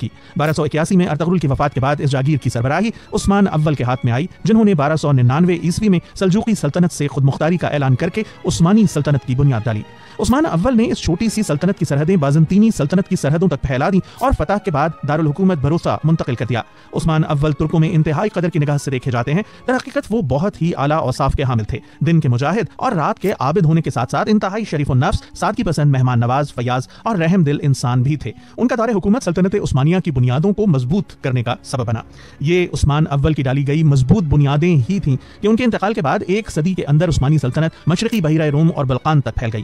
کی۔ 1281 میں ارطغرل کی وفات کے بعد اس جاگیر کی سربراہی عثمان اول کے ہاتھ میں آئی، جنہوں نے 1299 عیسوی میں سلجوقی سلطنت سے خود مختاری کا اعلان کر کے عثمانی سلطنت کی بنیاد ڈالی۔ عثمان اول نے اس چھوٹی سی سلطنت کی سرحدیں بازنطینی سلطنت کی سرحدوں تک پھیلا دی اور فتح کے بعد دارالحکومت بھروسہ منتقل کر دیا۔ عثمان اول ترکوں میں انتہائی قدر کی نگاہ سے دیکھے جاتے ہیں۔ در حقیقت وہ بہت ہی اعلیٰ اوصاف کے حامل تھے، دن کے مجاہد اور رات کے عابد ہونے کے ساتھ ساتھ انتہائی شریف النفس، سادگی پسند، مہمان نواز، فیاض اور رحم دل انسان بھی تھے۔ ان کا دور حکومت سلطنت عثمانیہ کی بنیادوں کو مضبوط کرنے کا سبب بنا۔ یہ عثمان اول کی ڈالی گئی مضبوط بنیادیں ہی تھیں کہ ان کے انتقال کے بعد ایک صدی کے اندر عثمانی سلطنت مشرقی بحیرہ روم اور بلقان تک پھیل گئی۔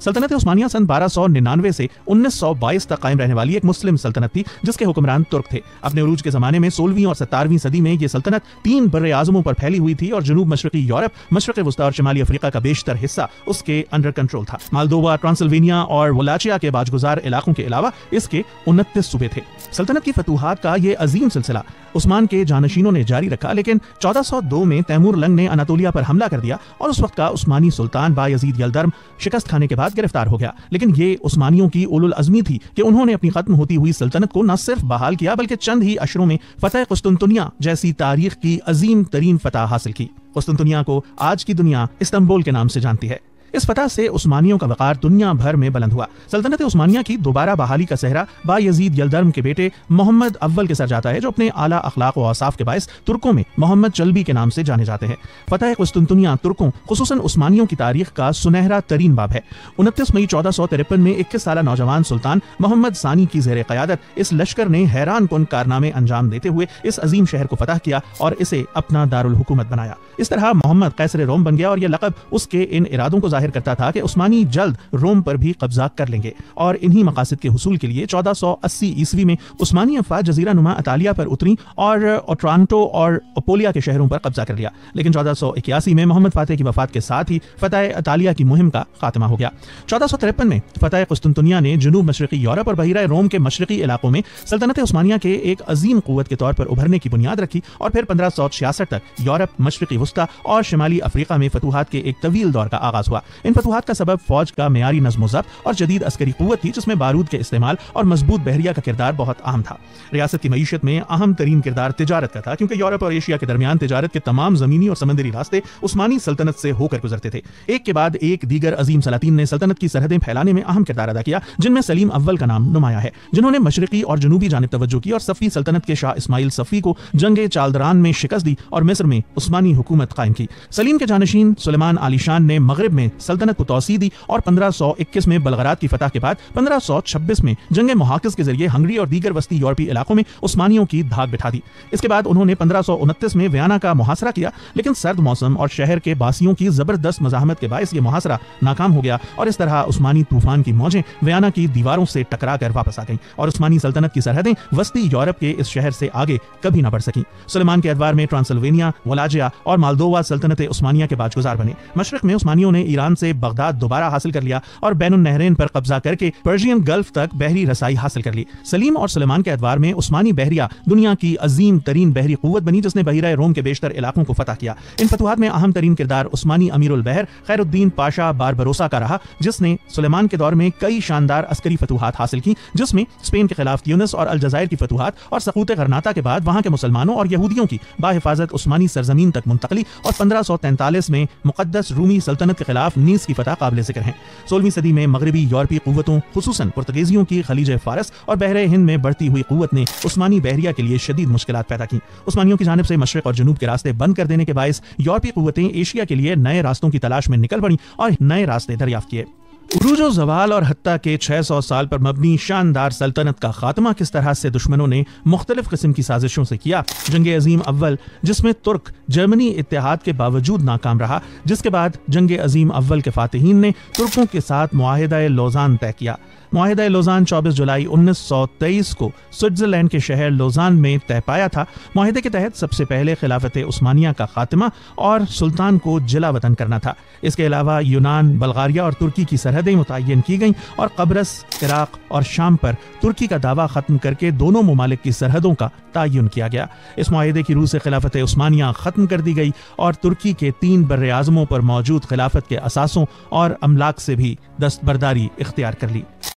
سلطنت عثمانیہ سن 1299 سے 1922 تک قائم رہنے والی ایک مسلم سلطنت تھی جس کے حکمران ترک تھے۔ اپنے عروج کے زمانے میں 16ویں اور 17ویں صدی میں یہ سلطنت 3 بر اعظموں پر پھیلی ہوئی تھی اور جنوب مشرقی یورپ، مشرق وسطی اور شمالی افریقہ کا بیشتر حصہ اس کے انڈر کنٹرول تھا۔ مالدووا، ٹرانسلوینیا اور ولاچیا کے باجگزار علاقوں کے علاوہ اس کے 29 صوبے تھے۔ سلطنت کی فتوحات کا یہ عظیم سلسلہ عثمان کے جانشینوں نے جاری رکھا، لیکن 1402 میں تیمور لنگ نے اناطولیہ پر حملہ کر دیا اور اس وقت کا عثمانی سلطان بایزید یلدرم شکست کھانے کے بعد گرفتار ہو گیا۔ لیکن یہ عثمانیوں کی اولو العزمی تھی کہ انہوں نے اپنی ختم ہوتی ہوئی سلطنت کو نہ صرف بحال کیا بلکہ چند ہی اشروں میں فتح قسطنطنیہ جیسی تاریخ کی عظیم ترین فتح حاصل کی۔ قسطنطنیہ کو آج کی دنیا استنبول کے نام سے جانتی ہے۔ اس فتح سے عثمانیوں کا وقار دنیا بھر میں بلند ہوا۔ سلطنت عثمانیہ کی دوبارہ بحالی کا صحرا بایزید یلدرم کے بیٹے محمد اول کے سر جاتا ہے، جو اپنے اعلیٰ اخلاق و اوصاف کے باعث ترکوں میں محمد چلبی کے نام سے جانے جاتے ہیں۔ فتح قسطنطنیہ ترکوں خصوصاً عثمانیوں کی تاریخ کا سنہرا ترین باب ہے۔ 29 مئی 1453 میں 21 سالہ نوجوان سلطان محمد ثانی کی زیر قیادت اس لشکر نے حیران کن کارنامے انجام دیتے ہوئے اس عظیم شہر کو فتح کیا اور اسے اپنا دارالحکومت بنایا۔ اس طرح محمد قیصر روم بن گیا اور یہ لقب اس کے ان ارادوں کو ظاہر کرتا تھا کہ عثمانی جلد روم پر بھی قبضہ کر لیں گے، اور انہی مقاصد کے حصول کے لیے 1480 عیسوی میں عثمانی افواج جزیرہ نما اطالیہ پر اتری اور اوٹرانٹو اور اپولیا کے شہروں پر قبضہ کر لیا۔ لیکن 1481 میں محمد فاتح کی وفات کے ساتھ ہی فتح اطالیہ کی مہم کا خاتمہ ہو گیا۔ 1453 میں فتح قسطنطنیہ نے جنوب مشرقی یورپ اور بحیرہ روم کے مشرقی علاقوں میں سلطنت عثمانیہ کے ایک عظیم قوت کے طور پر ابھرنے کی بنیاد رکھی، اور پھر 1566 تک یورپ، مشرقی وسطی اور شمالی افریقہ میں فتوحات کے ایک طویل دور کا آغاز ہوا۔ ان فتوحات کا سبب فوج کا معیاری نظم و ضبط اور جدید عسکری قوت تھی، جس میں بارود کے استعمال اور مضبوط بحریہ کا کردار بہت اہم تھا۔ ریاست کی معیشت میں اہم ترین کردار تجارت کا تھا، کیونکہ یورپ اور ایشیا کے درمیان تجارت کے تمام زمینی اور سمندری راستے عثمانی سلطنت سے ہو کر گزرتے تھے۔ ایک کے بعد ایک دیگر عظیم سلاطین نے سلطنت کی سرحدیں پھیلانے میں اہم کردار ادا کیا، جن میں سلیم اول کا نام نمایاں ہے، جنہوں نے مشرقی اور جنوبی جانب توجہ کی اور صفوی سلطنت کے شاہ اسماعیل صفوی کو جنگ چالدران میں شکست دی اور مصر میں عثمانی حکومت قائم کی۔ سلیم کے جانشین سلیمان عالی شان نے مغرب میں سلطنت کو توسیع دی اور 1521 میں بلغراد کی فتح کے بعد 1526 میں جنگ محاقز کے ذریعے ہنگری اور دیگر وسطی یورپی علاقوں میں عثمانیوں کی دھاک بٹھا دی۔ اس کے بعد انہوں نے 1529 میں ویانا کا محاصرہ کیا، لیکن سرد موسم اور شہر کے باسیوں کی زبردست مزاحمت کے باعث یہ محاصرہ ناکام ہو گیا، اور اس طرح عثمانی طوفان کی موجیں ویانا کی دیواروں سے ٹکرا کر واپس آ گئیں اور عثمانی سلطنت کی سرحدیں وسطی یورپ کے اس شہر سے آگے کبھی نہ بڑھ سکیں۔ سلیمان کے ادوار میں ٹرانسلوینیا، ولاجیا اور مالدووا سلطنت عثمانیہ کے باجگزار بنے۔ مشرق میں عثمانیوں نے ایران سے بغداد دوبارہ حاصل کر لیا اور بین النہرین پر قبضہ کر کے پرشین گلف تک بحری رسائی حاصل کر لی۔ سلیم اور سلیمان کے ادوار میں عثمانی بحریہ دنیا کی عظیم ترین بحری قوت بنی، جس نے بحیرہ روم کے بیشتر علاقوں کو فتح کیا۔ ان فتوحات میں اہم ترین کردار عثمانی امیر البحر خیر الدین پاشا باربروسا کا رہا، جس نے سلیمان کے دور میں کئی شاندار عسکری فتوحات حاصل کی، جس میں اسپین کے خلاف تیونس اور الجزائر کی فتوحات اور سقوط غرناطہ کے بعد وہاں کے مسلمانوں اور یہودیوں کی باحفاظت عثمانی سرزمین تک منتقلی اور 1543 میں مقدس رومی سلطنت کے خلاف نیس کی فتح قابل ذکر ہیں۔ 16ویں صدی میں مغربی یورپی قوتوں خصوصاً پرتگیزیوں کی خلیج فارس اور بحر ہند میں بڑھتی ہوئی قوت نے عثمانی بحریہ کے لیے شدید مشکلات پیدا کی۔ عثمانیوں کی جانب سے مشرق اور جنوب کے راستے بند کر دینے کے باعث یورپی قوتیں ایشیا کے لیے نئے راستوں کی تلاش میں نکل پڑیں اور نئے راستے دریافت کیے۔ عروج و زوال اور حتیٰ کہ 600 سال پر مبنی شاندار سلطنت کا خاتمہ کس طرح سے دشمنوں نے مختلف قسم کی سازشوں سے کیا۔ جنگ عظیم اول، جس میں ترک جرمنی اتحاد کے باوجود ناکام رہا، جس کے بعد جنگ عظیم اول کے فاتحین نے ترکوں کے ساتھ معاہدہ لوزان طے کیا۔ معاہدہ لوزان 24 جولائی 1923 کو سوئٹزرلینڈ کے شہر لوزان میں طے پایا تھا۔ معاہدے کے تحت سب سے پہلے خلافت عثمانیہ کا خاتمہ اور سلطان کو جلا وطن کرنا تھا۔ اس کے علاوہ یونان، بلغاریہ اور ترکی کی سرحدیں متعین کی گئیں اور قبرص، عراق اور شام پر ترکی کا دعویٰ ختم کر کے دونوں ممالک کی سرحدوں کا تعین کیا گیا۔ اس معاہدے کی روح سے خلافت عثمانیہ ختم کر دی گئی اور ترکی کے 3 بر اعظموں پر موجود خلافت کے اثاثوں اور املاک سے بھی دستبرداری اختیار کر لی۔